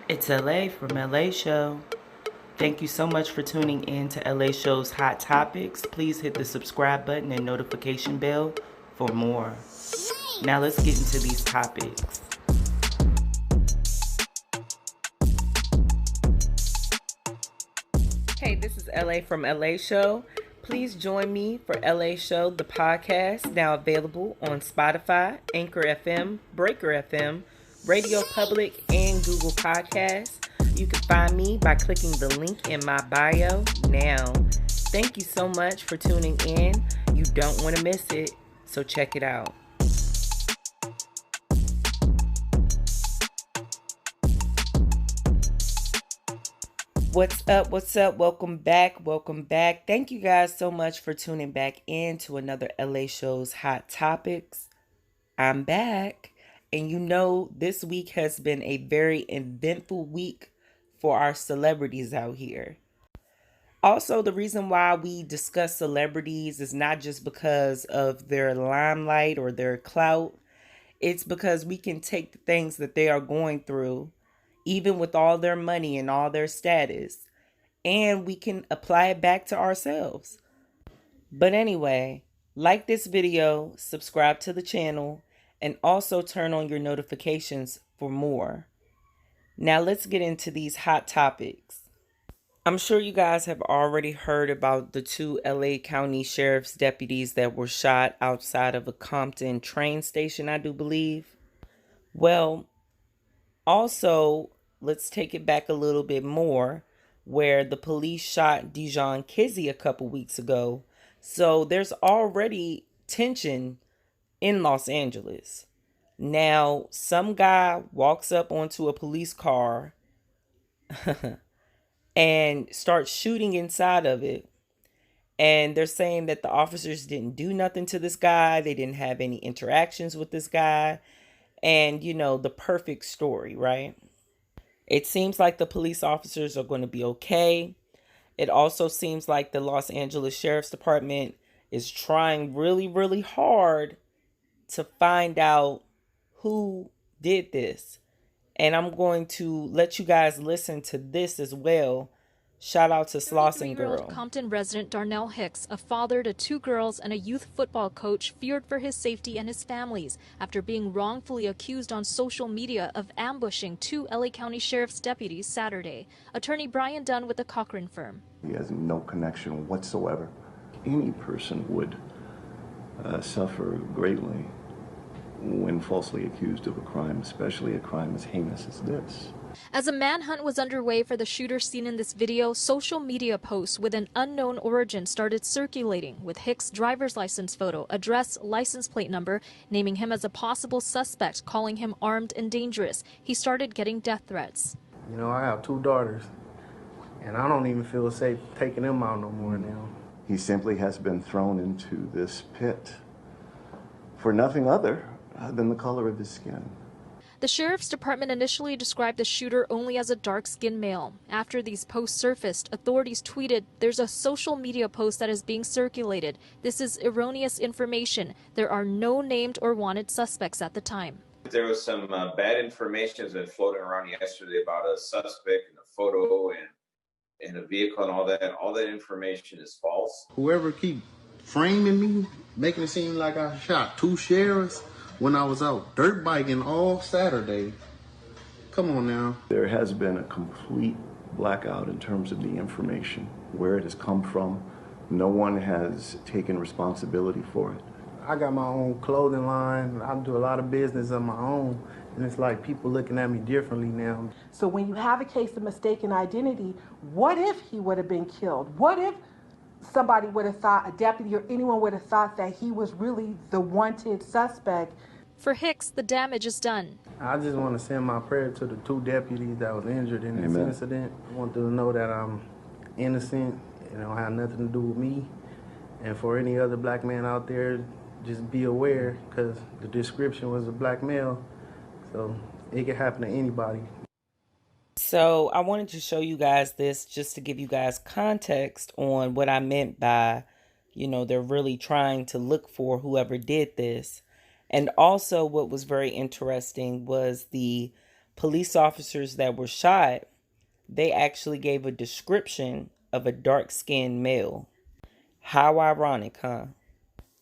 It's LA from LA Show. Thank you so much for tuning in to LA Show's Hot Topics. Please hit the subscribe button and notification bell for more. Now let's get into these topics. Hey, this is LA from LA Show. Please join me for LA Show, the podcast, now available on Spotify, Anchor FM, Breaker FM, Radio Public, and Google Podcasts. You can find me by clicking the link in my bio now. Thank you so much for tuning in. You don't want to miss it, so check it out. What's up? What's up? Welcome back. Welcome back. Thank you guys so much for tuning back in to another LA Show's Hot Topics. I'm back. And you know, this week has been a very eventful week for our celebrities out here. Also, the reason why we discuss celebrities is not just because of their limelight or their clout. It's because we can take the things that they are going through, even with all their money and all their status, and we can apply it back to ourselves. But anyway, like this video, subscribe to the channel, and also turn on your notifications for more. Now let's get into these hot topics. I'm sure you guys have already heard about the two LA County Sheriff's deputies that were shot outside of a Compton train station, I do believe. Well, also, let's take it back a little bit more, where the police shot Dijon Kizzee a couple weeks ago. So there's already tension in Los Angeles. Now, some guy walks up onto a police car and starts shooting inside of it. And they're saying that the officers didn't do nothing to this guy. They didn't have any interactions with this guy. And, you know, the perfect story, right? It seems like the police officers are going to be okay. It also seems like the Los Angeles Sheriff's Department is trying really, really hard to find out who did this. And I'm going to let you guys listen to this as well. Shout out to Slauson Girl. Compton resident Darnell Hicks, a father to two girls and a youth football coach, feared for his safety and his family's after being wrongfully accused on social media of ambushing two LA County Sheriff's deputies Saturday. Attorney Brian Dunn with the Cochran firm. He has no connection whatsoever. Any person would suffer greatly when falsely accused of a crime, especially a crime as heinous as this. As a manhunt was underway for the shooter seen in this video, social media posts with an unknown origin started circulating with Hicks' driver's license photo, address, license plate number, naming him as a possible suspect, calling him armed and dangerous. He started getting death threats. You know, I have two daughters, and I don't even feel safe taking them out no more now. He simply has been thrown into this pit for nothing other than the color of his skin. The Sheriff's Department initially described the shooter only as a dark-skinned male. After these posts surfaced, authorities tweeted, "There's a social media post that is being circulated. This is erroneous information. There are no named or wanted suspects at the time." There was some bad information that floating around yesterday about a suspect and a photo and a vehicle and all that. All that information is false. Whoever keep framing me, making it seem like I shot two sheriffs when I was out dirt biking all Saturday. Come on now. There has been a complete blackout in terms of the information, where it has come from. No one has taken responsibility for it. I got my own clothing line. I do a lot of business of my own, and it's like people looking at me differently now. So when you have a case of mistaken identity, what if he would have been killed? What if somebody would have thought, a deputy or anyone would have thought that he was really the wanted suspect? For Hicks, the damage is done. I just want to send my prayer to the two deputies that was injured in this incident. I want them to know that I'm innocent. It don't have nothing to do with me. And for any other black man out there, just be aware, because the description was a black male. So it can happen to anybody. So I wanted to show you guys this just to give you guys context on what I meant by, you know, they're really trying to look for whoever did this. And also what was very interesting was the police officers that were shot, they actually gave a description of a dark-skinned male. How ironic, huh?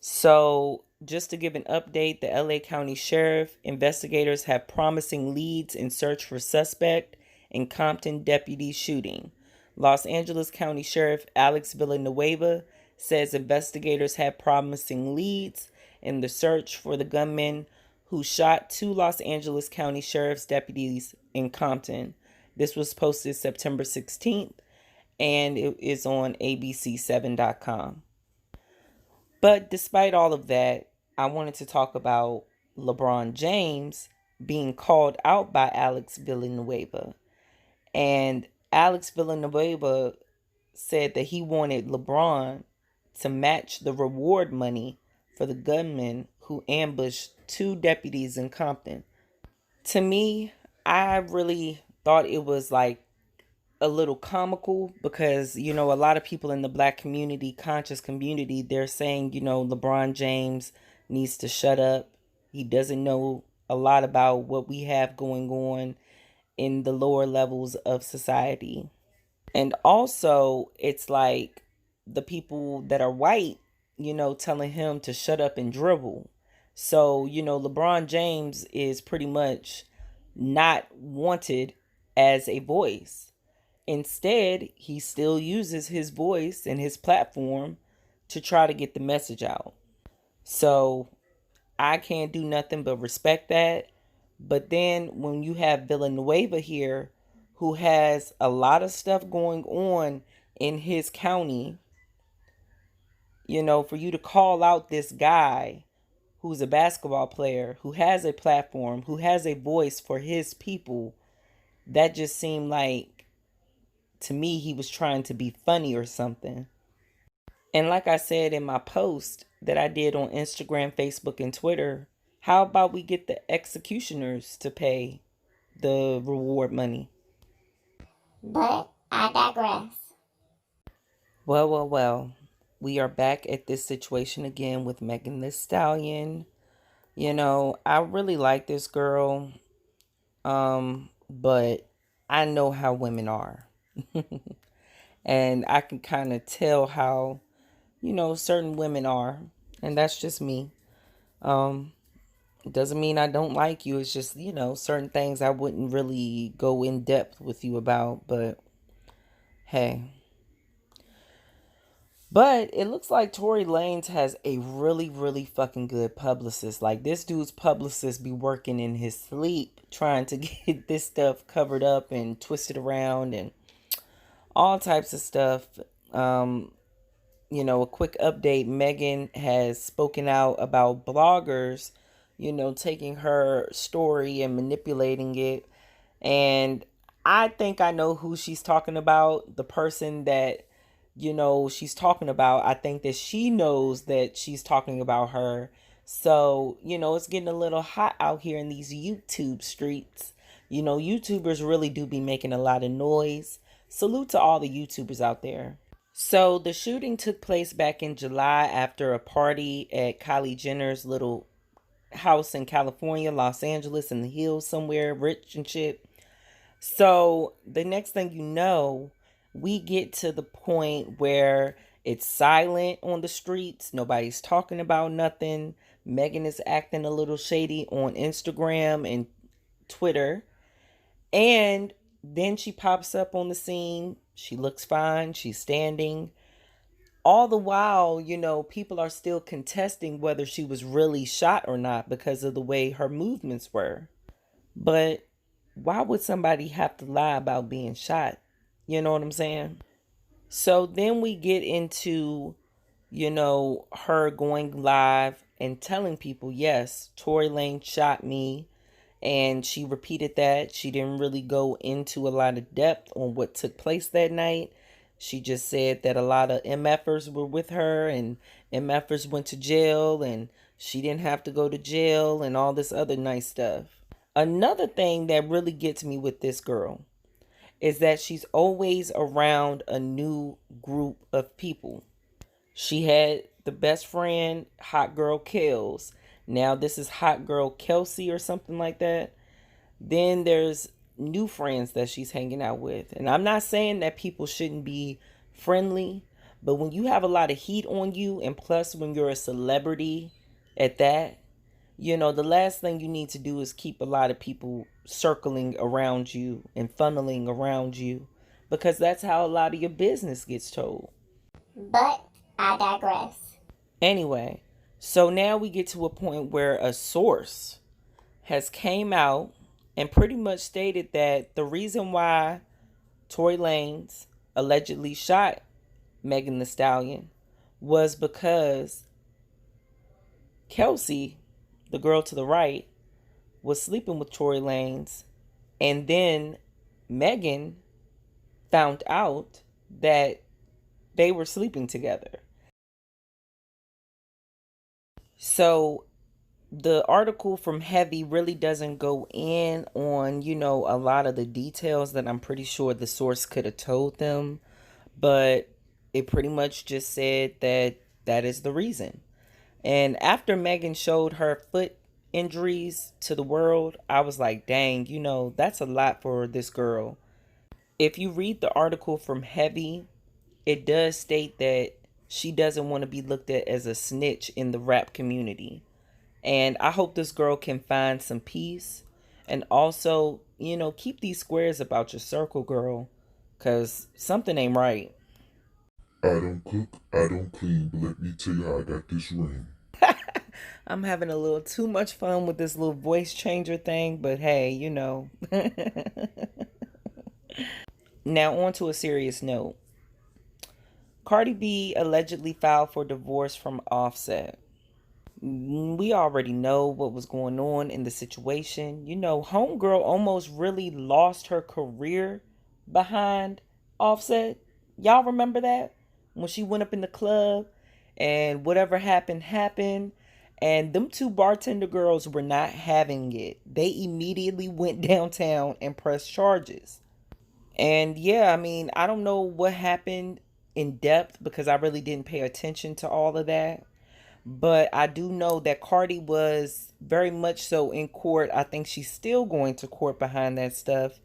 So, just to give an update, the LA County Sheriff investigators have promising leads in search for suspect in Compton deputy shooting. Los Angeles County Sheriff Alex Villanueva says investigators have promising leads in the search for the gunman who shot two Los Angeles County Sheriff's deputies in Compton. This was posted September 16th, and it is on abc7.com. But despite all of that, I wanted to talk about LeBron James being called out by Alex Villanueva. And Alex Villanueva said that he wanted LeBron to match the reward money for the gunman who ambushed two deputies in Compton. To me, I really thought it was like a little comical because, a lot of people in the black community, conscious community, they're saying, LeBron James needs to shut up. He doesn't know a lot about what we have going on in the lower levels of society. And also, it's like the people that are white, telling him to shut up and dribble. So, LeBron James is pretty much not wanted as a voice. Instead, he still uses his voice and his platform to try to get the message out. So I can't do nothing but respect that. But then when you have Villanueva here, who has a lot of stuff going on in his county, for you to call out this guy who's a basketball player, who has a platform, who has a voice for his people, that just seemed like, to me, he was trying to be funny or something. And like I said in my post that I did on Instagram, Facebook, and Twitter, how about we get the executioners to pay the reward money? But I digress. Well. We are back at this situation again with Megan Thee Stallion. I really like this girl. But I know how women are. And I can kind of tell how, certain women are. And that's just me. It doesn't mean I don't like you. It's just, certain things I wouldn't really go in depth with you about. But hey. But it looks like Tory Lanez has a really, really fucking good publicist. Like, this dude's publicist be working in his sleep trying to get this stuff covered up and twisted around and all types of stuff. A quick update. Megan has spoken out about bloggers, taking her story and manipulating it. And I think I know who she's talking about. The person that she's talking about, I think that she knows that she's talking about her. So, it's getting a little hot out here in these YouTube streets. YouTubers really do be making a lot of noise. Salute to all the YouTubers out there. So, the shooting took place back in July after a party at Kylie Jenner's little house in California, Los Angeles, in the hills somewhere, rich and shit. So, the next thing you know, we get to the point where it's silent on the streets. Nobody's talking about nothing. Megan is acting a little shady on Instagram and Twitter. And then she pops up on the scene. She looks fine. She's standing. All the while, people are still contesting whether she was really shot or not because of the way her movements were. But why would somebody have to lie about being shot? You know what I'm saying? So then we get into, her going live and telling people, yes, Tory Lanez shot me. And she repeated that. She didn't really go into a lot of depth on what took place that night. She just said that a lot of MFers were with her and MFers went to jail and she didn't have to go to jail and all this other nice stuff. Another thing that really gets me with this girl is that she's always around a new group of people. She had the best friend, Hot Girl Kels. Now this is Hot Girl Kelsey or something like that. Then there's new friends that she's hanging out with. And I'm not saying that people shouldn't be friendly, but when you have a lot of heat on you, and plus when you're a celebrity at that, the last thing you need to do is keep a lot of people circling around you and funneling around you, because that's how a lot of your business gets told. But I digress. Anyway, so now we get to a point where a source has came out and pretty much stated that the reason why Tory Lanez allegedly shot Megan Thee Stallion was because Kelsey, the girl to the right, was sleeping with Tory Lanez, and then Megan found out that they were sleeping together. So the article from Heavy really doesn't go in on, a lot of the details that I'm pretty sure the source could have told them, but it pretty much just said that that is the reason. And after Megan showed her foot injuries to the world, I was like, dang, that's a lot for this girl. If you read the article from Heavy, it does state that she doesn't want to be looked at as a snitch in the rap community. And I hope this girl can find some peace. And also, keep these squares about your circle, girl. Because something ain't right. I don't cook, I don't clean, but let me tell you how I got this ring. I'm having a little too much fun with this little voice changer thing, but hey, Now, on to a serious note. Cardi B allegedly filed for divorce from Offset. We already know what was going on in the situation. Homegirl almost really lost her career behind Offset. Y'all remember that? When she went up in the club and whatever happened. And them two bartender girls were not having it. They immediately went downtown and pressed charges. And yeah, I mean, I don't know what happened in depth because I really didn't pay attention to all of that. But I do know that Cardi was very much so in court. I think she's still going to court behind that stuff.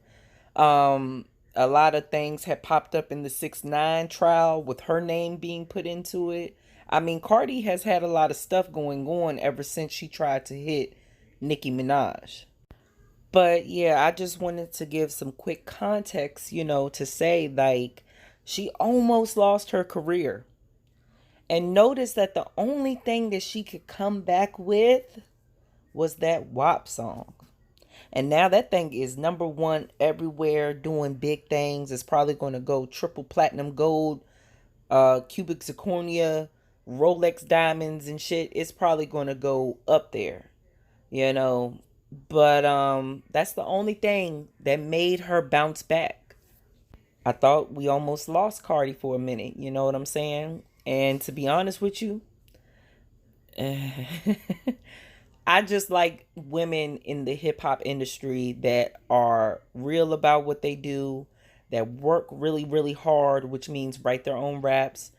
A lot of things had popped up in the 6ix9ine trial with her name being put into it. I mean, Cardi has had a lot of stuff going on ever since she tried to hit Nicki Minaj. But yeah, I just wanted to give some quick context, to say like she almost lost her career. And notice that the only thing that she could come back with was that WAP song. And now that thing is #1 everywhere, doing big things. It's probably going to go triple platinum gold, cubic zirconia, Rolex diamonds and shit. It's probably going to go up there, But that's the only thing that made her bounce back. I thought we almost lost Cardi for a minute. You know what I'm saying? And to be honest with you, I just like women in the hip hop industry that are real about what they do, that work really, really hard, which means write their own raps.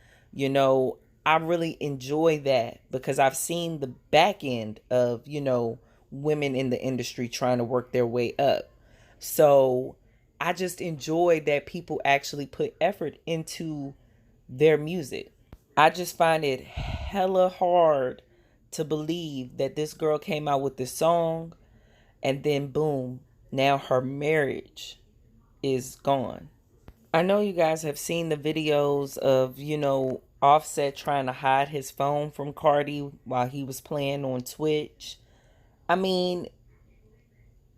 I really enjoy that because I've seen the back end of, women in the industry trying to work their way up. So I just enjoy that people actually put effort into their music. I just find it hella hard to believe that this girl came out with this song and then boom, now her marriage is gone. I know you guys have seen the videos of, Offset trying to hide his phone from Cardi while he was playing on Twitch. I mean,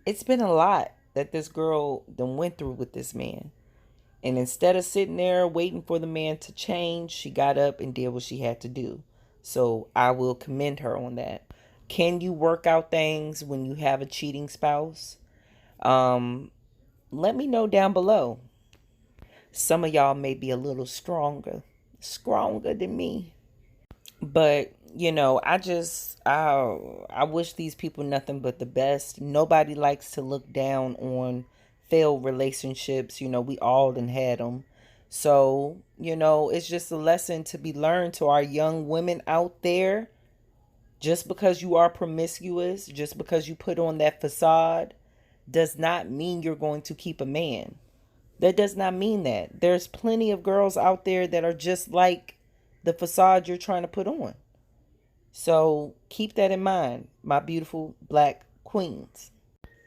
it's been a lot that this girl done went through with this man. And instead of sitting there waiting for the man to change, she got up and did what she had to do. So I will commend her on that. Can you work out things when you have a cheating spouse? Let me know down below. Some of y'all may be a little stronger than me. But, I wish these people nothing but the best. Nobody likes to look down on failed relationships. We all done had them. So, it's just a lesson to be learned to our young women out there. Just because you are promiscuous, just because you put on that facade, does not mean you're going to keep a man. That does not mean that. There's plenty of girls out there that are just like the facade you're trying to put on. So keep that in mind, my beautiful black queens.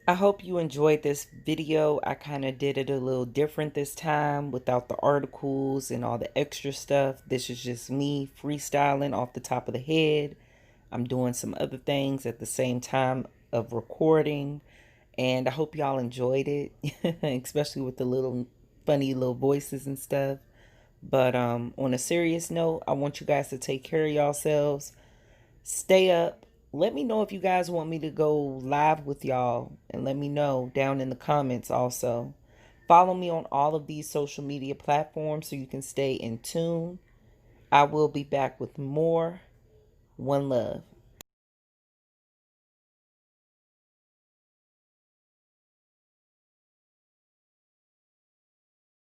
I hope you enjoyed this video. I kind of did it a little different this time without the articles and all the extra stuff. This is just me freestyling off the top of the head. I'm doing some other things at the same time of recording. And I hope y'all enjoyed it, especially with the little funny little voices and stuff. But on a serious note, I want you guys to take care of yourselves. Stay up. Let me know if you guys want me to go live with y'all, and let me know down in the comments also. Follow me on all of these social media platforms so you can stay in tune. I will be back with more. One love.